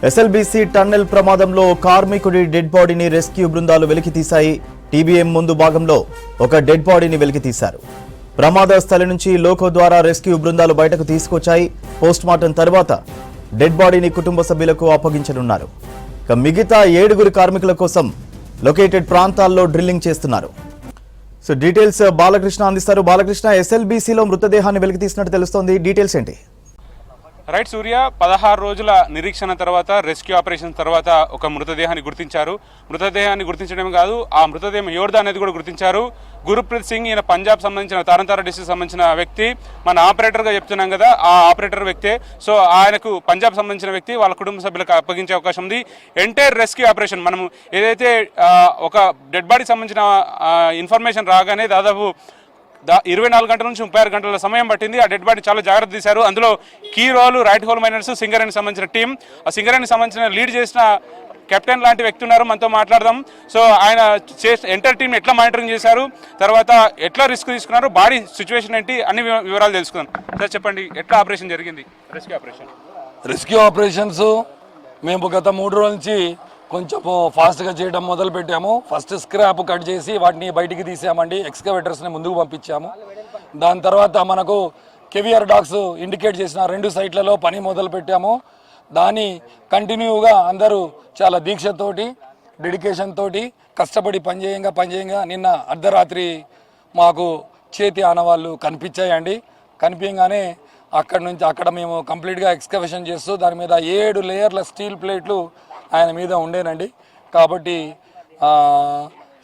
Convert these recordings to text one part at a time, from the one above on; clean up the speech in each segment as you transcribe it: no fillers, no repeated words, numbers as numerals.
SLBC tunnel ప్రమాదంలో కార్మికుడి dead బాడీని rescue బృందాలు వెలికితీశాయి. టీబీఎం ముందు భాగంలో ఒక డెడ్ బాడీని వెలికితీశారు. ప్రమాద స్థలి నుంచి లోకో ద్వారా రెస్క్యూ బృందాలు బయటకు తీసుకొచ్చాయి. పోస్ట్మార్టం తర్వాత డెడ్ బాడీని కుటుంబ సభ్యులకు అప్పగించనున్నారు. మిగతా 7 కార్మికుల కోసం లొకేటెడ్ ప్రాంతాల్లో డ్రిల్లింగ్ చేస్తున్నారు. సో డీటెయిల్స్ బాలకృష్ణ అందిస్తారు. బాలకృష్ణ, ఎస్ఎల్బీసీలో మృతదేహాన్ని వెలికితీసినట్టు తెలుస్తోంది, డీటెయిల్స్ ఏంటి? రైట్ సూర్య, 16 రోజుల నిరీక్షణ తర్వాత రెస్క్యూ ఆపరేషన్ తర్వాత ఒక మృతదేహాన్ని గుర్తించారు. మృతదేహాన్ని గుర్తించడమే కాదు, ఆ మృతదేహం ఎవరిదా అనేది కూడా గుర్తించారు. గురుప్రీత్ సింగ్, ఈయన పంజాబ్ సంబంధించిన తారంతార డిస్ట్రిక్ట్ సంబంధించిన వ్యక్తి. మన ఆపరేటర్గా చెప్తున్నాం కదా, ఆ ఆపరేటర్ వ్యక్తే. సో ఆయనకు పంజాబ్ సంబంధించిన వ్యక్తి వాళ్ళ కుటుంబ సభ్యులకు అప్పగించే అవకాశం ఉంది. ఎంటైర్ రెస్క్యూ ఆపరేషన్ మనం ఏదైతే ఒక డెడ్ బాడీకి సంబంధించిన ఇన్ఫర్మేషన్ రాగానే దాదాపు 24 గంటల నుంచి 36 గంటల సమయం పట్టింది. ఆ డెడ్ బాడీ చాలా జాగ్రత్త తీశారు. అందులో key role rat hole miners, సింగరేణికి సంబంధించిన టీం, ఆ సింగరేణికి సంబంధించిన లీడ్ చేసిన కెప్టెన్ లాంటి వ్యక్తి ఉన్నారు, మనతో మాట్లాడదాం. సో ఆయన ఎంటర్ టీం ఎట్లా మానిటరింగ్ చేశారు, తర్వాత ఎట్లా రిస్క్ తీసుకున్నారు, బాడీ సిచ్యువేషన్ ఏంటి, అన్ని వివరాలు తెలుసుకుందాం. సార్ చెప్పండి, ఎట్లా ఆపరేషన్ జరిగింది? రెస్క్యూ ఆపరేషన్స్ మేము గత 3 రోజుల నుంచి కొంచెం ఫాస్ట్గా చేయడం మొదలు పెట్టాము. ఫస్ట్ స్క్రాప్ కట్ చేసి వాటిని బయటికి తీసామండి. ఎక్స్కవేటర్స్ని ముందుకు పంపించాము. దాని తర్వాత మనకు కెవియర్ డాగ్స్ ఇండికేట్ చేసిన 2 సైట్లలో పని మొదలు పెట్టాము. దాన్ని కంటిన్యూగా అందరూ చాలా దీక్షతోటి, డెడికేషన్ తోటి కష్టపడి పనిచేయంగా నిన్న అర్ధరాత్రి మాకు చేతి ఆనవాళ్ళు కనిపించాయండి. కనిపించగానే అక్కడ మేము కంప్లీట్గా ఎక్స్కవేషన్ చేస్తూ దాని మీద 7 లేయర్ల స్టీల్ ప్లేట్లు ఆయన మీద ఉండేనండి. కాబట్టి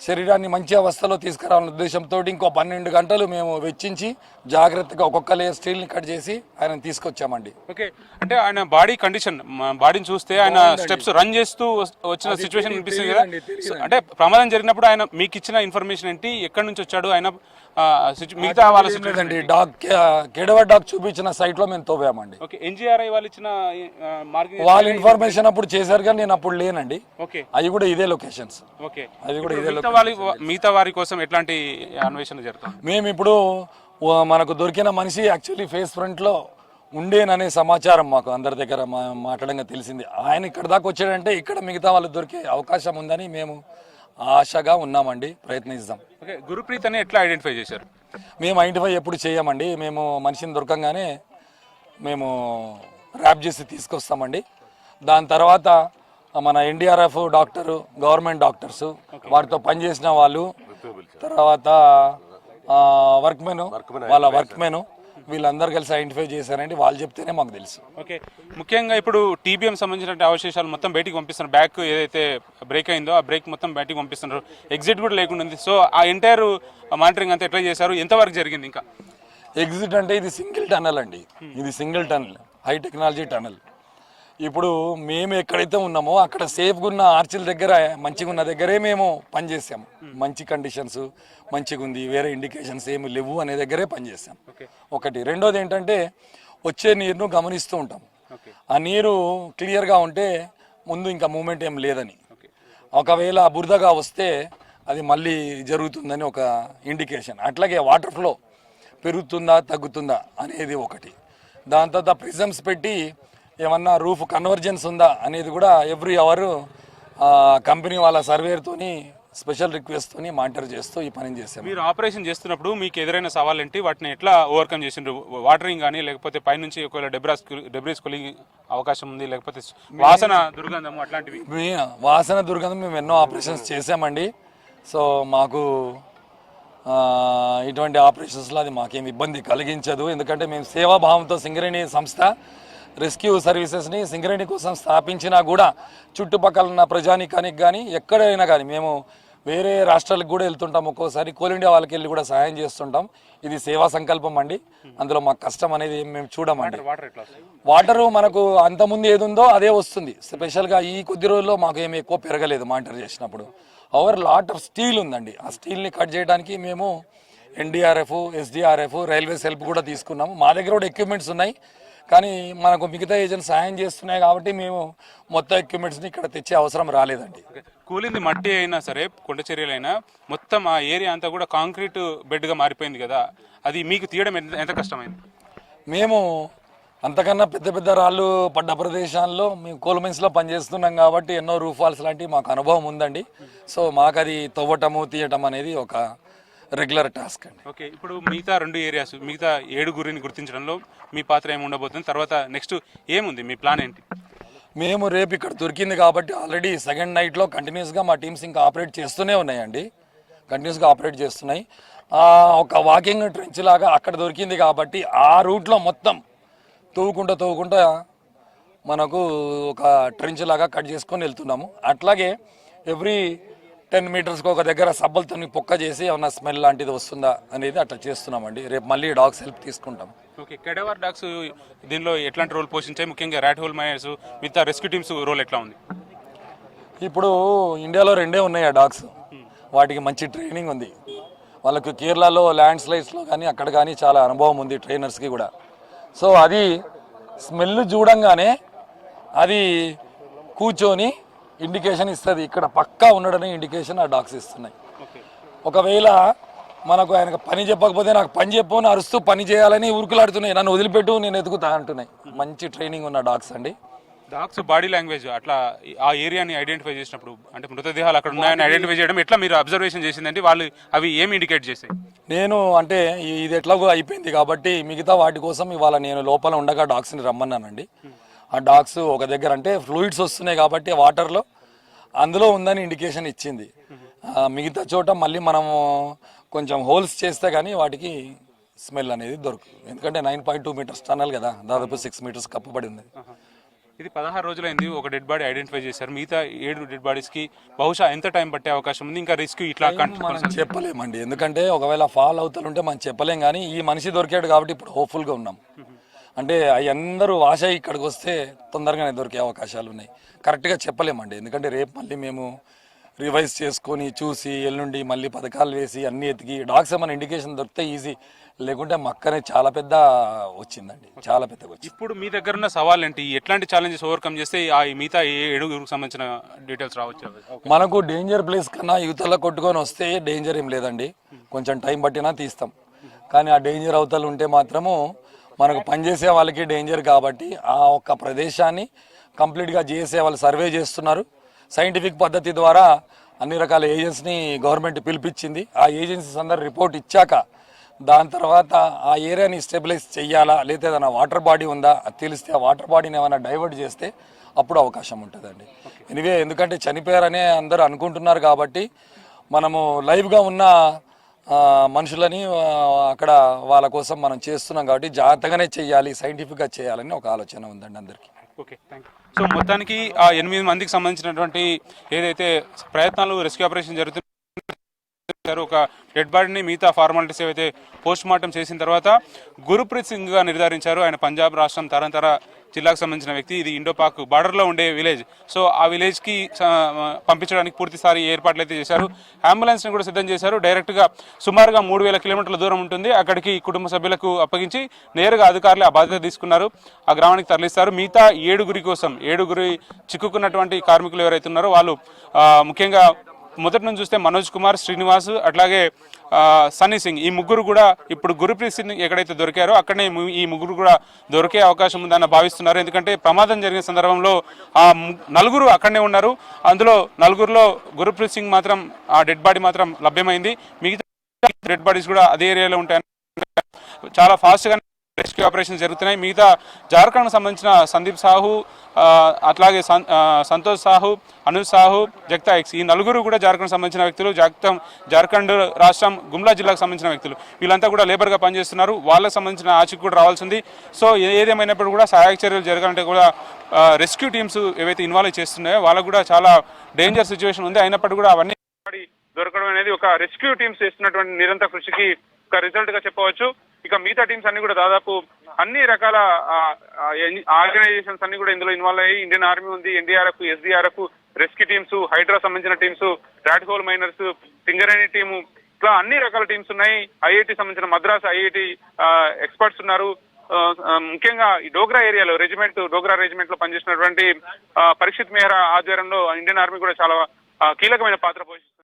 శరీరాన్ని మంచి అవస్థలో తీసుకురావాలనే ఉద్దేశంతో ఇంకో 12 గంటలు మేము వెచ్చించి జాగ్రత్తగా ఒక్కొక్క లేయర్ స్టీల్ని కట్ చేసి ఆయన తీసుకొచ్చామండి. ఓకే, అంటే ఆయన బాడీ కండిషన్, బాడీని చూస్తే ఆయన స్టెప్స్ రన్ చేస్తూ వచ్చిన సిచ్యువేషన్ అనిపిస్తుంది కదా. అంటే ప్రమాదం జరిగినప్పుడు ఆయన మీకు ఇచ్చిన ఇన్ఫర్మేషన్ ఏంటి, ఎక్కడి నుంచి వచ్చాడు ఆయన, మిగతా వాళ్ళ సిచ్యువేషన్ డాగ్ కేడవర్ డాగ్ చూపించిన సైట్ లో మేము తోవామండి. ఓకే, ఎన్జీఆర్ఐ వాళ్ళు ఇచ్చిన వాళ్ళ ఇన్ఫర్మేషన్ అప్పుడు చేశారు కానీ నేను అప్పుడు లేనండి. ఓకే, అవి కూడా ఇదే లొకేషన్స్. ఓకే, అవి కూడా ఇదే. మిగతా వారి కోసం ఎట్లాంటి అన్వేషణ జరుగుతుంది? మేము ఇప్పుడు మనకు దొరికిన మనిషి యాక్చువల్లీ ఫేస్ ఫ్రంట్ లో ఉండేననే సమాచారం మాకు అందరి దగ్గర మాట్లాడంగా తెలిసింది. ఆయన ఇక్కడ దాకా వచ్చాడంటే ఇక్కడ మిగతా వాళ్ళు దొరికే అవకాశం ఉందని మేము ఆశగా ఉన్నామండి. ప్రయత్నిస్తాం. ఓకే, గురుప్రీత్ అని ఎట్లా ఐడెంటిఫై చేశారు? మేము ఐడెంటిఫై ఎప్పుడు చేయమండి. మేము మనిషిని దొరకంగానే మేము ర్యాప్ చేసి తీసుకొస్తామండి. దాని తర్వాత మన ఎన్డీఆర్ఎఫ్ డాక్టరు, గవర్నమెంట్ డాక్టర్స్, వారితో పనిచేసిన వాళ్ళు, తర్వాత వర్క్మెన్ వీళ్ళందరూ కలిసి ఐడెంటిఫై చేశారండి. వాళ్ళు చెప్తేనే మాకు తెలుసు. ఓకే, ముఖ్యంగా ఇప్పుడు టీబీఎం సంబంధించిన అవశేషాలు మొత్తం బయటికి పంపిస్తున్నారు. బ్యాక్ ఏదైతే బ్రేక్ అయిందో ఆ బ్రేక్ మొత్తం బయటికి పంపిస్తున్నారు. ఎగ్జిట్ కూడా లేకుండా ఉంది. సో ఆ ఎంటైర్ మానిటరింగ్ అంతా ఎట్లా చేశారు, ఎంతవరకు జరిగింది? ఇంకా ఎగ్జిట్ అంటే ఇది సింగిల్ టన్నెల్ అండి. ఇది single tunnel, high technology tunnel. ఇప్పుడు మేము ఎక్కడైతే ఉన్నామో అక్కడ సేఫ్గా ఉన్న ఆర్చిల దగ్గర, మంచిగా ఉన్న దగ్గరే మేము పనిచేసాము. మంచి కండిషన్స్, మంచిగా ఉంది, వేరే ఇండికేషన్స్ ఏమి లేవు అనే దగ్గరే పనిచేసాం. ఒకటి. రెండోది ఏంటంటే వచ్చే నీరును గమనిస్తూ ఉంటాం. ఆ నీరు క్లియర్గా ఉంటే ముందు ఇంకా మూమెంట్ ఏం లేదని, ఒకవేళ బురదగా వస్తే అది మళ్ళీ జరుగుతుందని ఒక ఇండికేషన్. అట్లాగే వాటర్ ఫ్లో పెరుగుతుందా తగ్గుతుందా అనేది ఒకటి. దాని తర్వాత ప్రిజమ్స్ పెట్టి ఏమన్నా రూఫ్ కన్వర్జెన్స్ ఉందా అనేది కూడా ఎవ్రీ అవర్ కంపెనీ వాళ్ళ సర్వేతోని స్పెషల్ రిక్వెస్ట్తోని మానిటర్ చేస్తూ ఈ పని చేస్తాం. మీరు ఆపరేషన్ చేస్తున్నప్పుడు మీకు ఎదురైన సవాల్ ఏంటి, వాటిని ఎట్లా ఓవర్కమ్ చేసిండ్రు? వాటరింగ్ కానీ, లేకపోతే పైనుంచి ఒకవేళ డెబ్రీస్ కొలిగే అవకాశం ఉంది, లేకపోతే వాసన దుర్గంధం అట్లాంటివి? వాసన దుర్గంధం మేము ఎన్నో ఆపరేషన్స్ చేసామండి. సో మాకు ఇటువంటి ఆపరేషన్స్లో అది మాకేం ఇబ్బంది కలిగించదు. ఎందుకంటే మేము సేవాభావంతో సింగరేణి సంస్థ రెస్క్యూ సర్వీసెస్ని సింగరేణి కోసం స్థాపించినా కూడా చుట్టుపక్కల ఉన్న ప్రజానికానికి కానీ ఎక్కడైనా కానీ మేము వేరే రాష్ట్రాలకు కూడా వెళ్తుంటాం. ఒక్కోసారి కోల్ ఇండియా వాళ్ళకి వెళ్ళి కూడా సహాయం చేస్తుంటాం. ఇది సేవా సంకల్పం అండి. అందులో మాకు కష్టం అనేది మేము చూడమండి. వాటరు మనకు అంతకుముందు ఏది ఉందో అదే వస్తుంది. స్పెషల్గా ఈ కొద్ది రోజుల్లో మాకు ఏమి ఎక్కువ పెరగలేదు మానిటర్ చేసినప్పుడు. ఓవర్ లాట్ ఆఫ్ స్టీల్ ఉందండి. ఆ స్టీల్ని కట్ చేయడానికి మేము ఎన్డీఆర్ఎఫ్, ఎస్డీఆర్ఎఫ్, రైల్వేస్ హెల్ప్ కూడా తీసుకున్నాము. మా దగ్గర కూడా ఎక్విప్మెంట్స్ ఉన్నాయి, కానీ మనకు మిగతా ఏజెంట్స్ సాయం చేస్తున్నాయి కాబట్టి మేము మొత్తం ఎక్విప్మెంట్స్ని ఇక్కడ తెచ్చే అవసరం రాలేదండి. కూలింది మట్టి అయినా సరే, కొండ చర్యలైనా మొత్తం ఆ ఏరియా అంతా కూడా కాంక్రీట్ బెడ్గా మారిపోయింది కదా, అది మీకు తీయడం ఎంత కష్టమైంది? మేము అంతకన్నా పెద్ద పెద్ద రాళ్ళు పడ్డ ప్రదేశాల్లో మేము కోల్ మైన్స్లో పనిచేస్తున్నాం కాబట్టి ఎన్నో రూఫ్ ఫాల్స్ లాంటివి మాకు అనుభవం ఉందండి. సో మాకు అది తవ్వటము తీయటం అనేది ఒక రెగ్యులర్ టాస్క్ అండి. ఓకే, ఇప్పుడు మిగతా 2 ఏరియాస్, మిగతా 7 గురిని గుర్తించడంలో మీ పాత్ర ఏమి ఉండబోతుంది? తర్వాత నెక్స్ట్ ఏముంది, మీ ప్లాన్ ఏంటి? మేము రేపు ఇక్కడ దొరికింది కాబట్టి ఆల్రెడీ సెకండ్ నైట్లో కంటిన్యూస్గా మా టీమ్స్ ఇంకా ఆపరేట్ చేస్తూనే ఉన్నాయండి. కంటిన్యూస్గా ఆపరేట్ చేస్తున్నాయి. ఒక వాకింగ్ ట్రెంచ్ లాగా అక్కడ దొరికింది కాబట్టి ఆ రూట్లో మొత్తం తవ్వుకుంటా మనకు ఒక ట్రెంచ్ లాగా కట్ చేసుకొని వెళ్తున్నాము. అట్లాగే ఎవ్రీ 10 మీటర్స్కి ఒక దగ్గర సబ్బలతో పొక్క చేసి ఏమన్నా స్మెల్ లాంటిది వస్తుందా అనేది అట్లా చేస్తున్నామండి. రేపు మళ్ళీ డాగ్స్ హెల్ప్ తీసుకుంటాం. ఓకే, కెడవర్ డాగ్స్ దీనిలో ఎట్లాంటి రోల్ పోషించాయి? ముఖ్యంగా ర్యాట్ హోల్ మైనర్స్, మిగతా రెస్క్యూ టీమ్స్ రోల్ ఎట్లా ఉంది? ఇప్పుడు ఇండియాలో 2 ఉన్నాయి ఆ డాగ్స్. వాటికి మంచి ట్రైనింగ్ ఉంది. వాళ్ళకు కేరళలో ల్యాండ్ స్లైడ్స్లో కానీ అక్కడ కానీ చాలా అనుభవం ఉంది ట్రైనర్స్కి కూడా. సో అది స్మెల్ చూడంగానే అది కూర్చొని ఇండికేషన్ ఇస్తుంది, ఇక్కడ పక్కా ఉండడని ఇండికేషన్ ఆ డాగ్స్ ఇస్తున్నాయి. ఒకవేళ మనకు ఆయనకు పని చెప్పకపోతే నాకు పని చెప్పు అని అరుస్తూ పని చేయాలని ఉరుకులాడుతున్నాయి, నన్ను వదిలిపెట్టు నేను ఎదుగుతా అంటున్నాయి. మంచి ట్రైనింగ్ ఉన్న డాగ్స్ అండి. డాగ్స్ బాడీ లాంగ్వేజ్ అట్లా ఆ ఏరియాని ఐడెంటిఫై చేసినప్పుడు, అంటే మృతదేహాలు అక్కడ ఉన్నాయని ఐడెంటిఫై చేయడం ఎట్లా మీరు అబ్జర్వేషన్ చేసిందంటే వాళ్ళు అవి ఏమి ఇండికేట్ చేసాయి? నేను అంటే ఇది ఎట్లాగో అయిపోయింది కాబట్టి మిగతా వాటి కోసం ఇవాళ నేను లోపల ఉండగా డాగ్స్ని రమ్మన్నానండి. ఆ డాగ్స్ ఒక దగ్గర అంటే ఫ్లూయిడ్స్ వస్తున్నాయి కాబట్టి వాటర్లో అందులో ఉందని ఇండికేషన్ ఇచ్చింది. మిగతా చోట మళ్ళీ మనము కొంచెం హోల్స్ చేస్తే కానీ వాటికి స్మెల్ అనేది దొరకదు. ఎందుకంటే 9.2 మీటర్స్ టన్నల్ కదా, దాదాపు 6 మీటర్స్ కప్పబడి ఉంది. ఇది 16 రోజులైంది, ఒక డెడ్ బాడీ ఐడెంటిఫై చేశారు. మిగతా 7 డెడ్ బాడీస్కి బహుశా ఎంత టైం పట్టే అవకాశం ఉంది? ఇంకా రిస్క్ ఇట్లా మనం చెప్పలేమండి, ఎందుకంటే ఒకవేళ ఫాల్ అవుతుంటే మనం చెప్పలేం. కానీ ఈ మనిషి దొరికాడు కాబట్టి ఇప్పుడు హోప్ఫుల్గా ఉన్నాం. అంటే అవి అందరూ వాష్ అయ్యి ఇక్కడికి వస్తే తొందరగానే దొరికే అవకాశాలు ఉన్నాయి. కరెక్ట్గా చెప్పలేమండి, ఎందుకంటే రేపు మళ్ళీ మేము రివైజ్ చేసుకొని చూసి ఎల్లుండి మళ్ళీ పథకాలు వేసి అన్ని ఎతికి డాగ్స్ ఏమైనా ఇండికేషన్ దొరికితే ఈజీ, లేకుంటే మక్కనే చాలా పెద్ద వచ్చిందండి, చాలా పెద్దగా వచ్చింది. ఇప్పుడు మీ దగ్గర ఉన్న సవాల్ ఏంటి? ఎట్లాంటి ఛాలెంజెస్ ఓవర్కమ్ చేస్తే ఆ మిగతా 7 సంబంధించిన డీటెయిల్స్ రావచ్చు? మనకు డేంజర్ ప్లేస్ కన్నా యువతల కొట్టుకొని వస్తే డేంజర్ ఏం లేదండి, కొంచెం టైం పట్టినా తీస్తాం. కానీ ఆ డేంజర్ అవతలు ఉంటే మాత్రము మనకు పనిచేసే వాళ్ళకి డేంజర్ కాబట్టి ఆ ఒక్క ప్రదేశాన్ని కంప్లీట్గా చేసే వాళ్ళు సర్వే చేస్తున్నారు. సైంటిఫిక్ పద్ధతి ద్వారా అన్ని రకాల ఏజెన్సీని గవర్నమెంట్ పిలిపించింది. ఆ ఏజెన్సీస్ అందరు రిపోర్ట్ ఇచ్చాక దాని తర్వాత ఆ ఏరియాని స్టెబిలైజ్ చెయ్యాలా, లేదా ఏదైనా వాటర్ బాడీ ఉందా అది తెలిస్తే ఆ వాటర్ బాడీని ఏమైనా డైవర్ట్ చేస్తే అప్పుడు అవకాశం ఉంటుందండి. ఎనివే ఎందుకంటే చనిపోయారనే అందరూ అనుకుంటున్నారు కాబట్టి మనము లైవ్గా ఉన్న మనుషులని అక్కడ వాళ్ళ కోసం మనం చేస్తున్నాం కాబట్టి జాగ్రత్తగానే చేయాలి, సైంటిఫిక్గా చేయాలని ఒక ఆలోచన ఉందండి అందరికీ. Okay, thank you. సో మొత్తానికి ఆ 8 మందికి సంబంధించినటువంటి ఏదైతే ప్రయత్నాలు రెస్క్యూ ఆపరేషన్ జరుగుతున్నాయో, ఒక డెడ్ బాడీని మిగతా ఫార్మాలిటీస్ ఏవైతే పోస్ట్ మార్టం చేసిన తర్వాత గురుప్రీత్ సింగ్గా నిర్ధారించారు. ఆయన పంజాబ్ రాష్ట్రం తరంతర జిల్లాకు సంబంధించిన వ్యక్తి. ఇది ఇండో పాక్ బార్డర్లో ఉండే విలేజ్. సో ఆ విలేజ్కి పంపించడానికి పూర్తి స్థాయి ఏర్పాట్లు అయితే చేశారు. అంబులెన్స్ని కూడా సిద్ధం చేశారు. డైరెక్ట్గా సుమారుగా 3000 కిలోమీటర్ల దూరం ఉంటుంది. అక్కడికి కుటుంబ సభ్యులకు అప్పగించి నేరుగా అధికారులు ఆ బాధ్యత తీసుకున్నారు, ఆ గ్రామానికి తరలిస్తారు. మిగతా 7 కోసం 7 చిక్కుకున్నటువంటి కార్మికులు ఎవరైతే ఉన్నారో వాళ్ళు ముఖ్యంగా మొదటి నుంచి చూస్తే మనోజ్ కుమార్, శ్రీనివాస్, అట్లాగే సన్నీ సింగ్, ఈ ముగ్గురు కూడా ఇప్పుడు గురుప్రీత్ సింగ్ ఎక్కడైతే దొరికారో అక్కడనే ఈ ముగ్గురు కూడా దొరికే అవకాశం ఉందని భావిస్తున్నారు. ఎందుకంటే ప్రమాదం జరిగిన సందర్భంలో ఆ 4 అక్కడనే ఉన్నారు. అందులో 4లో గురుప్రీత్ సింగ్ మాత్రం ఆ డెడ్ బాడీ మాత్రం లభ్యమైంది. మిగతా డెడ్ బాడీస్ కూడా అదే ఏరియాలో ఉంటాయని చాలా ఫాస్ట్గా రెస్క్యూ ఆపరేషన్స్ జరుగుతున్నాయి. మిగతా జార్ఖండ్కు సంబంధించిన సందీప్ సాహు, అట్లాగే సంతోష్ సాహు, అనుజ్ సాహు, జగతా ఎక్స్, ఈ 4 కూడా జార్ఖండ్ సంబంధించిన వ్యక్తులు. జార్ఖండ్ రాష్ట్రం గుమ్లా జిల్లాకు సంబంధించిన వ్యక్తులు. వీళ్ళంతా కూడా లేబర్గా పనిచేస్తున్నారు. వాళ్ళకి సంబంధించిన ఆచూకీ కూడా రావాల్సింది. సో ఏదేమైనప్పుడు కూడా సహాయక చర్యలు జరగాలంటే కూడా రెస్క్యూ టీమ్స్ ఏవైతే ఇన్వాల్వ్ చేస్తున్నాయో వాళ్ళకు కూడా చాలా డేంజర్ సిచ్యువేషన్ ఉంది. అయినప్పటికీ కూడా అవన్నీ దొరకడం అనేది ఒక రెస్క్యూ టీమ్స్ చేస్తున్నటువంటి నిరంతర కృషికి ఒక రిజల్ట్ గా చెప్పవచ్చు. ఇక మిగతా టీమ్స్ అన్ని కూడా దాదాపు అన్ని రకాల ఆర్గనైజేషన్స్ అన్ని కూడా ఇందులో ఇన్వాల్వ్ అయ్యి, ఇండియన్ ఆర్మీ ఉంది, NDRF, SDRF, rescue teams, HYDRAA సంబంధించిన teams, rat hole miners, Singareni team, ఇట్లా అన్ని రకాల టీమ్స్ ఉన్నాయి. ఐఐటి సంబంధించిన మద్రాస్ ఐఐటి ఎక్స్పర్ట్స్ ఉన్నారు. ముఖ్యంగా ఈ డోగ్రా ఏరియాలో డోగ్రా రెజిమెంట్ లో పనిచేసినటువంటి పరీక్షిత్ మెహ్రా ఆధ్వర్యంలో ఇండియన్ ఆర్మీ కూడా చాలా కీలకమైన పాత్ర పోషిస్తుంది.